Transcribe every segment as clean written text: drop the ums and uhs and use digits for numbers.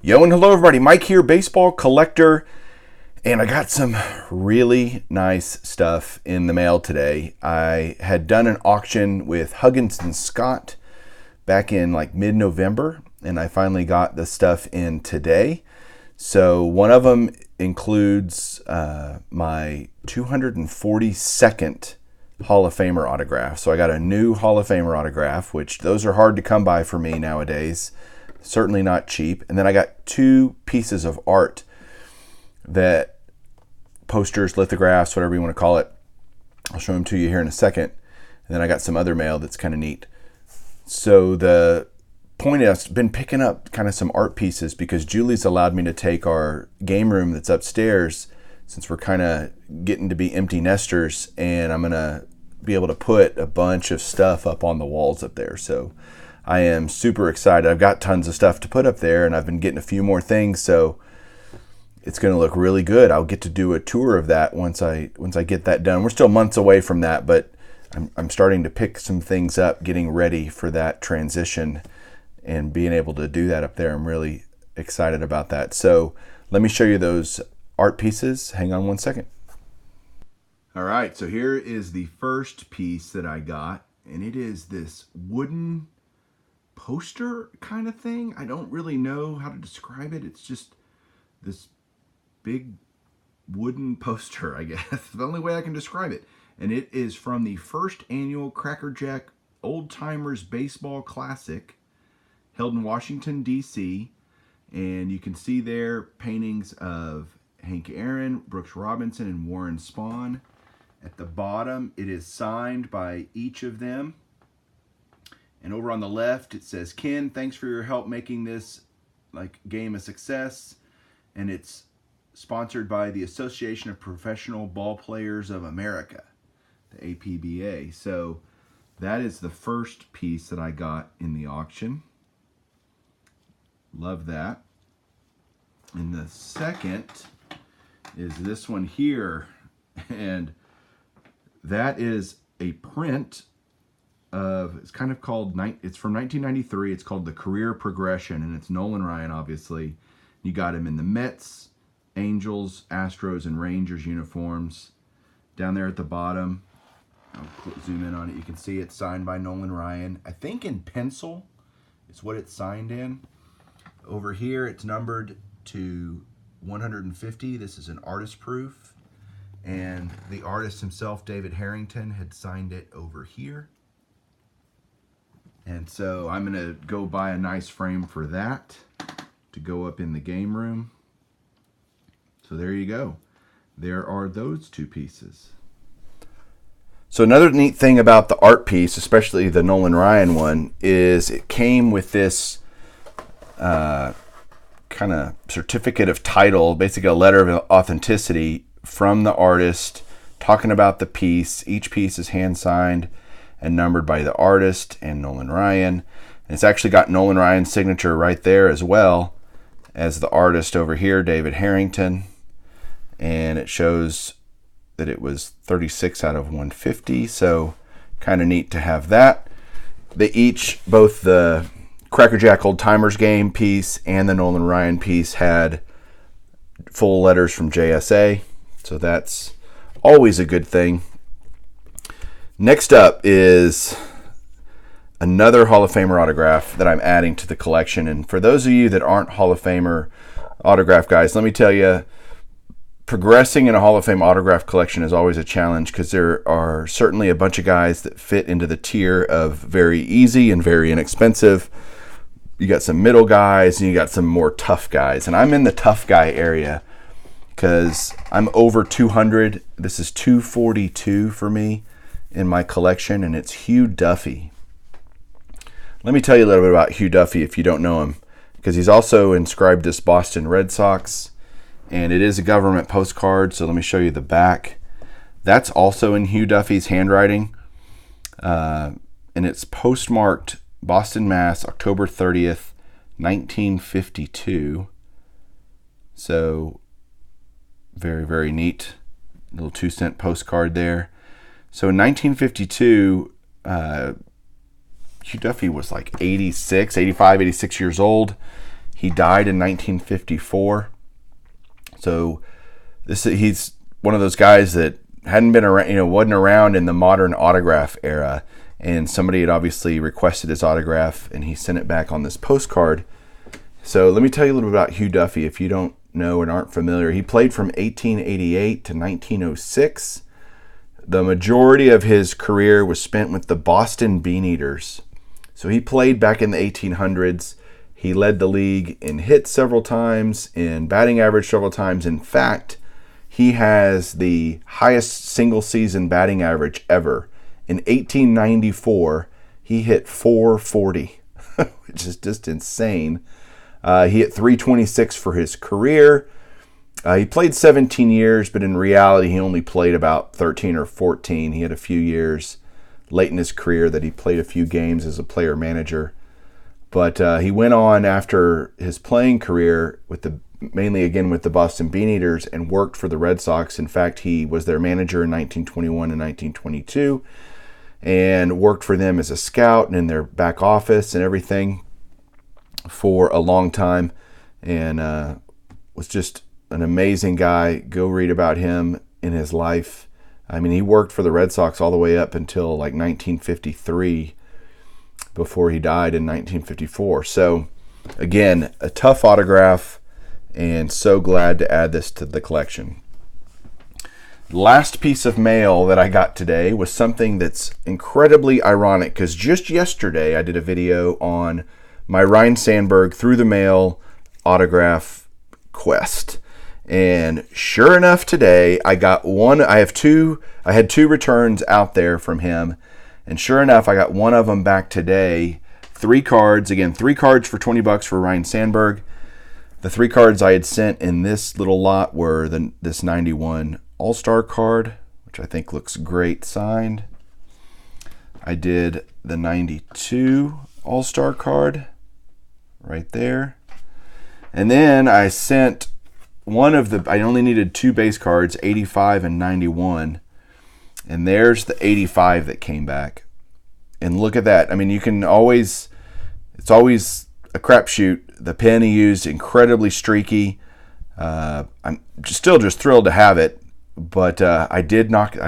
Yo and hello everybody, Mike here, baseball collector, and I got some really nice stuff in the mail today. I had done an auction with Huggins and Scott back in like mid-November, and I finally got the stuff in today. So one of them includes my 242nd Hall of Famer autograph. So I got a new Hall of Famer autograph, which those are hard to come by for me nowadays. Certainly not cheap. And then I got two pieces of art, that posters, lithographs, whatever you want to call it. I'll show them to you here in a second. And then I got some other mail that's kind of neat. So the point is, I've been picking up kind of some art pieces because Julie's allowed me to take our game room that's upstairs, since we're kind of getting to be empty nesters, and I'm going to be able to put a bunch of stuff up on the walls up there. So I am super excited. I've got tons of stuff to put up there, and I've been getting a few more things, so it's going to look really good. I'll get to do a tour of that once I get that done. We're still months away from that, but I'm starting to pick some things up, getting ready for that transition and being able to do that up there. I'm really excited about that. So let me show you those art pieces. Hang on one second. All right, so here is the first piece that I got, and it is this wooden poster kind of thing. I don't really know how to describe it. It's just this big wooden poster, I guess. The only way I can describe it. And it is from the first annual Cracker Jack Old Timers Baseball Classic held in Washington, D.C. And you can see there paintings of Hank Aaron, Brooks Robinson, and Warren Spahn. At the bottom, it is signed by each of them. And over on the left, it says, "Ken, thanks for your help making this game a success." And it's sponsored by the Association of Professional Ball Players of America, the APBA. So that is the first piece that I got in the auction. Love that. And the second is this one here. And that is a print of, it's kind of called, it's from 1993. It's called The Career Progression, and it's Nolan Ryan, obviously. You got him in the Mets, Angels, Astros, and Rangers uniforms. Down there at the bottom, I'll zoom in on it. You can see it's signed by Nolan Ryan. I think in pencil is what it's signed in. Over here, it's numbered to 150. This is an artist proof. And the artist himself, David Harrington, had signed it over here. And so I'm going to go buy a nice frame for that to go up in the game room. So there you go. There are those two pieces. So another neat thing about the art piece, especially the Nolan Ryan one, is it came with this kind of certificate of title, basically a letter of authenticity from the artist talking about the piece. Each piece is hand signed and numbered by the artist and Nolan Ryan. And it's actually got Nolan Ryan's signature right there, as well as the artist over here, David Harrington. And it shows that it was 36 out of 150. So kind of neat to have that. They each, both the Cracker Jack Old Timers game piece and the Nolan Ryan piece, had full letters from JSA. So that's always a good thing. Next up is another Hall of Famer autograph that I'm adding to the collection. And for those of you that aren't Hall of Famer autograph guys, let me tell you, progressing in a Hall of Fame autograph collection is always a challenge, because there are certainly a bunch of guys that fit into the tier of very easy and very inexpensive. You got some middle guys and you got some more tough guys. And I'm in the tough guy area because I'm over 200. This is 242 for me in my collection, and it's Hugh Duffy. Let me tell you a little bit about Hugh Duffy if you don't know him, because he's also inscribed this Boston Red Sox, and it is a government postcard. So let me show you the back. That's also in Hugh Duffy's handwriting, and it's postmarked Boston, Mass, October 30th, 1952. So very, very neat. Little 2-cent postcard there. So in 1952, Hugh Duffy was like 86 years old. He died in 1954. So he's one of those guys that hadn't been around, wasn't around in the modern autograph era. And somebody had obviously requested his autograph, and he sent it back on this postcard. So let me tell you a little bit about Hugh Duffy if you don't know and aren't familiar. He played from 1888 to 1906. The majority of his career was spent with the Boston Beaneaters. So he played back in the 1800s. He led the league in hits several times, in batting average several times. In fact, he has the highest single season batting average ever. In 1894, he hit 440, which is just insane. He hit 326 for his career. He played 17 years, but in reality, he only played about 13 or 14. He had a few years late in his career that he played a few games as a player manager. But he went on after his playing career mainly again with the Boston Beaneaters and worked for the Red Sox. In fact, he was their manager in 1921 and 1922 and worked for them as a scout and in their back office and everything for a long time, and was just an amazing guy. Go read about him in his life. I mean, he worked for the Red Sox all the way up until like 1953 before he died in 1954. So again, a tough autograph, and so glad to add this to the collection. Last piece of mail that I got today was something that's incredibly ironic, because just yesterday I did a video on my Ryne Sandberg through the mail autograph quest. And sure enough, today I got one. I had two returns out there from him. And sure enough, I got one of them back today. 3 cards. Again, 3 cards for $20 for Ryne Sandberg. The 3 cards I had sent in this little lot were this 91 All-Star card, which I think looks great signed. I did the 92 All-Star card right there. And then I sent I only needed 2 base cards, 85 and 91. And there's the 85 that came back. And look at that. I mean, it's always a crapshoot. The pen he used, incredibly streaky. I'm still just thrilled to have it. But I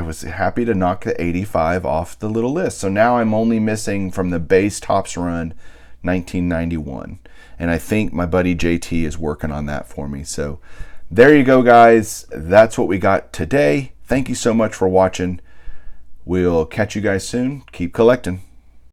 was happy to knock the 85 off the little list. So now I'm only missing from the base Topps run 1991. And I think my buddy JT is working on that for me. So there you go, guys. That's what we got today. Thank you so much for watching. We'll catch you guys soon. Keep collecting.